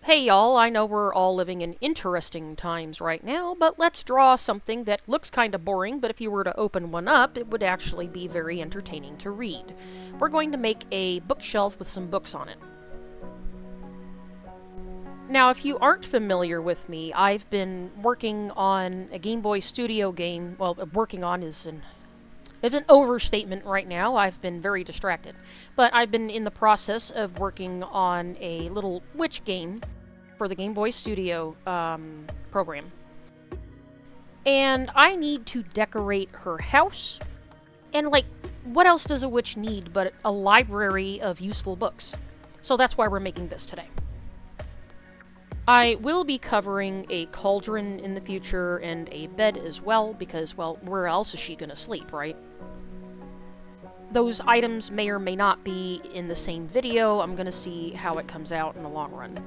Hey y'all, I know we're all living in interesting times right now, but let's draw something that looks kinda boring, but if you were to open one up, it would actually be very entertaining to read. We're going to make a bookshelf with some books on it. Now, if you aren't familiar with me, I've been working on a Game Boy Studio game. Well, working on is an overstatement right now. I've been very distracted. But I've been in the process of working on a little witch game for the Game Boy Studio program. And I need to decorate her house. And, like, what else does a witch need but a library of useful books? So that's why we're making this today. I will be covering a cauldron in the future and a bed as well, because, well, where else is she gonna sleep, right? Those items may or may not be in the same video. I'm gonna see how it comes out in the long run.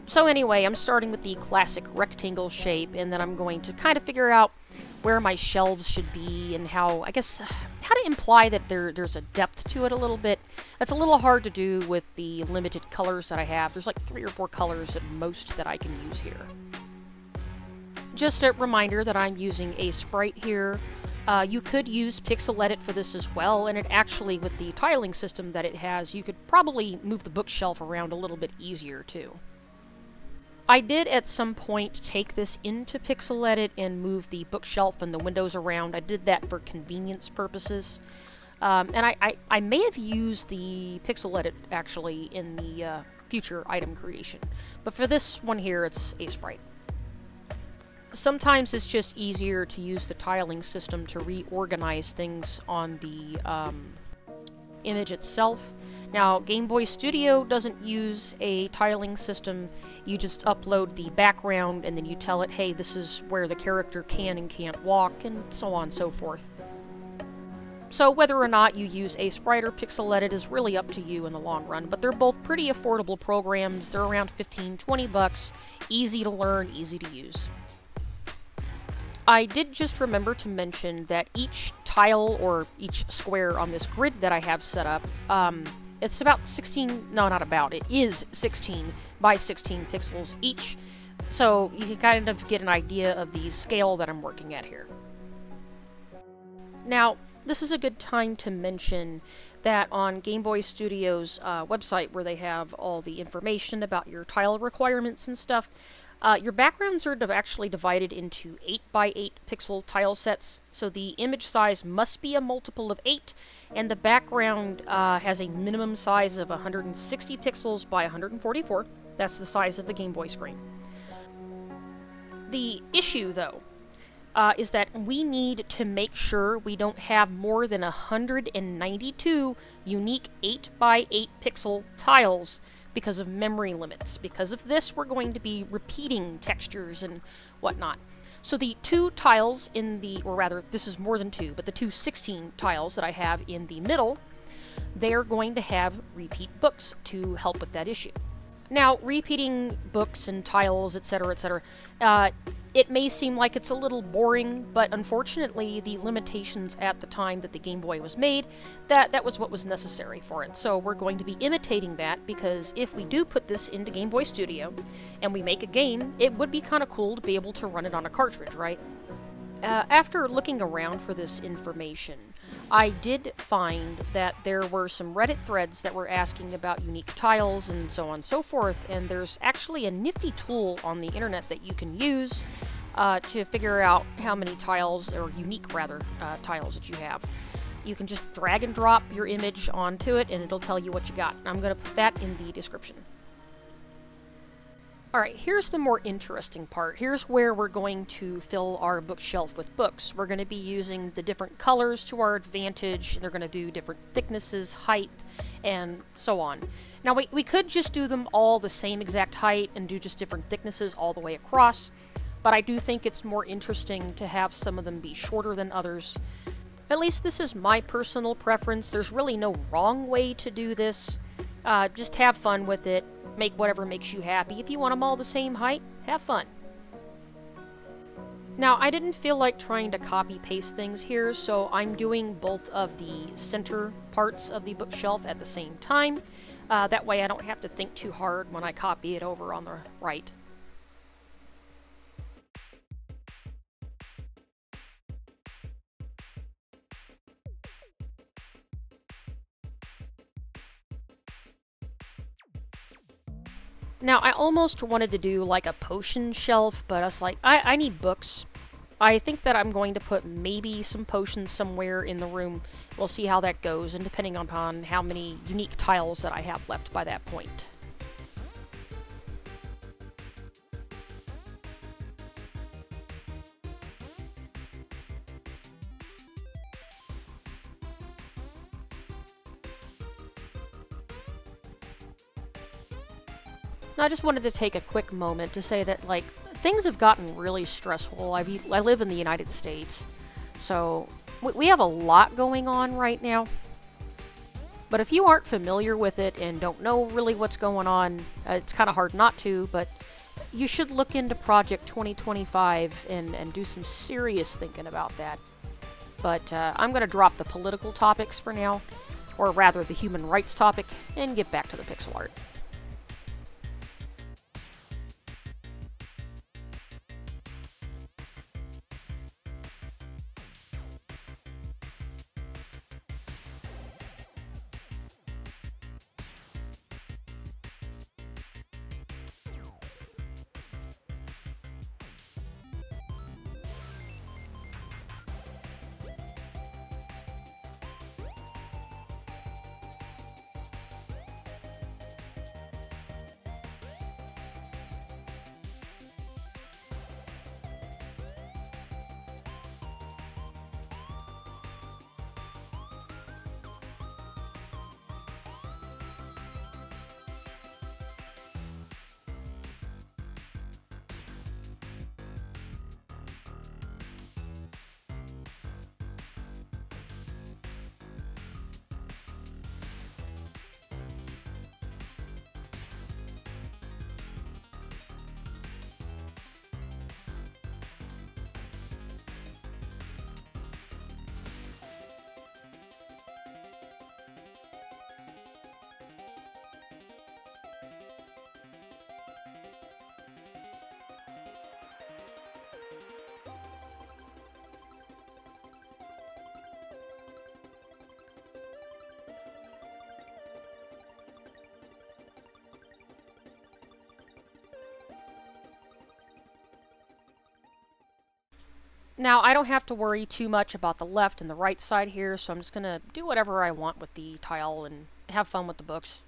So anyway, I'm starting with the classic rectangle shape, and then I'm going to kind of figure out where my shelves should be and how to imply that there's a depth to it a little bit. That's a little hard to do with the limited colors that I have. There's like 3 or 4 colors at most that I can use here. Just a reminder that I'm using a sprite here. You could use Pixel Edit for this as well, and it actually, with the tiling system that it has, you could probably move the bookshelf around a little bit easier too. I did at some point take this into Pixel Edit and move the bookshelf and the windows around. I did that for convenience purposes. And I may have used the Pixel Edit actually in the future item creation. But for this one here, it's a sprite. Sometimes it's just easier to use the tiling system to reorganize things on the image itself. Now, Game Boy Studio doesn't use a tiling system. You just upload the background and then you tell it, hey, this is where the character can and can't walk, and so on and so forth. So whether or not you use a sprite or Pixel Edit is really up to you in the long run, but they're both pretty affordable programs. They're around 15, 20 bucks, easy to learn, easy to use. I did just remember to mention that each tile or each square on this grid that I have set up, it's about 16, no, not about, it is 16 by 16 pixels each, so you can kind of get an idea of the scale that I'm working at here. Now, this is a good time to mention that on Game Boy Studio's website, where they have all the information about your tile requirements and stuff, your backgrounds are actually divided into 8 by 8 pixel tile sets, so the image size must be a multiple of 8, and the background has a minimum size of 160 pixels by 144. That's the size of the Game Boy screen. The issue, though, is that we need to make sure we don't have more than 192 unique 8 by 8 pixel tiles because of memory limits. Because of this, we're going to be repeating textures and whatnot. So the 2 tiles in the, or rather, this is more than 2, but the 2 16 tiles that I have in the middle, they're going to have repeat books to help with that issue. Now, repeating books and tiles, etc., it may seem like it's a little boring, but unfortunately, the limitations at the time that the Game Boy was made, that was what was necessary for it. So we're going to be imitating that, because if we do put this into Game Boy Studio, and we make a game, it would be kind of cool to be able to run it on a cartridge, right? After looking around for this information, I did find that there were some Reddit threads that were asking about unique tiles and so on and so forth, and there's actually a nifty tool on the internet that you can use to figure out how many tiles, or unique rather, tiles that you have. You can just drag and drop your image onto it and it'll tell you what you got. I'm going to put that in the description. Alright, here's the more interesting part. Here's where we're going to fill our bookshelf with books. We're going to be using the different colors to our advantage. They're going to do different thicknesses, height, and so on. Now, we could just do them all the same exact height and do just different thicknesses all the way across, but I do think it's more interesting to have some of them be shorter than others. At least this is my personal preference. There's really no wrong way to do this. Just have fun with it. Make whatever makes you happy. If you want them all the same height, have fun. Now, I didn't feel like trying to copy-paste things here, so I'm doing both of the center parts of the bookshelf at the same time. That way I don't have to think too hard when I copy it over on the right. Now, I almost wanted to do like a potion shelf, but I was like, I need books. I think that I'm going to put maybe some potions somewhere in the room. We'll see how that goes, and depending upon how many unique tiles that I have left by that point. Now, I just wanted to take a quick moment to say that, like, things have gotten really stressful. I live in the United States, so we have a lot going on right now. But if you aren't familiar with it and don't know really what's going on, it's kind of hard not to, but you should look into Project 2025 and do some serious thinking about that. But I'm going to drop the political topics for now, or rather the human rights topic, and get back to the pixel art. Now, I don't have to worry too much about the left and the right side here, so I'm just going to do whatever I want with the tile and have fun with the books.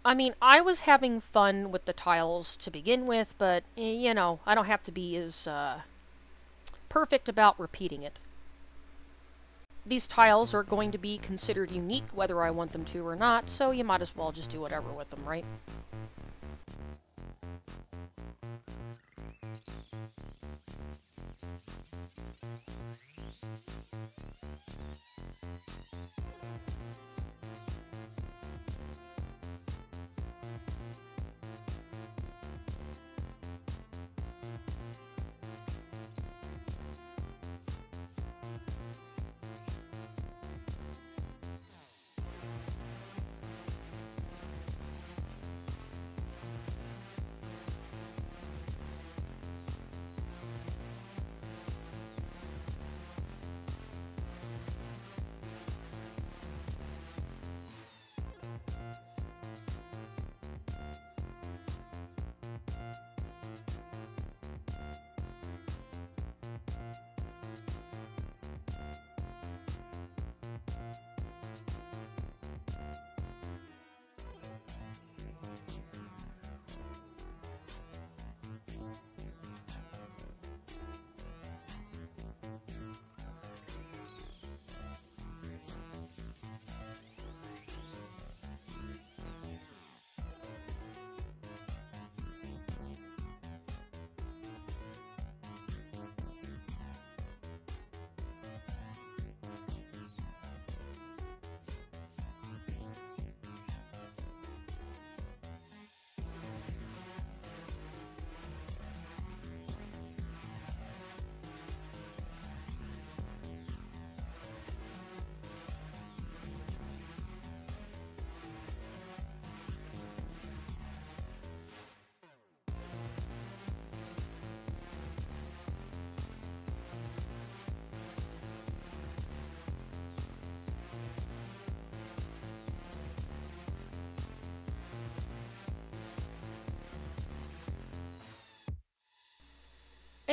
I mean, I was having fun with the tiles to begin with, but, you know, I don't have to be as perfect about repeating it. These tiles are going to be considered unique whether I want them to or not, so you might as well just do whatever with them, right?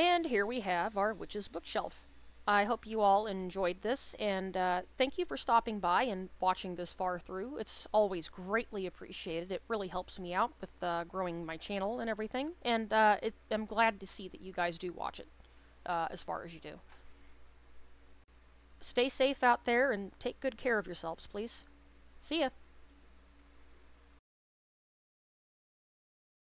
And here we have our Witch's Bookshelf. I hope you all enjoyed this, and thank you for stopping by and watching this far through. It's always greatly appreciated. It really helps me out with growing my channel and everything, and I'm glad to see that you guys do watch it as far as you do. Stay safe out there and take good care of yourselves, please. See ya!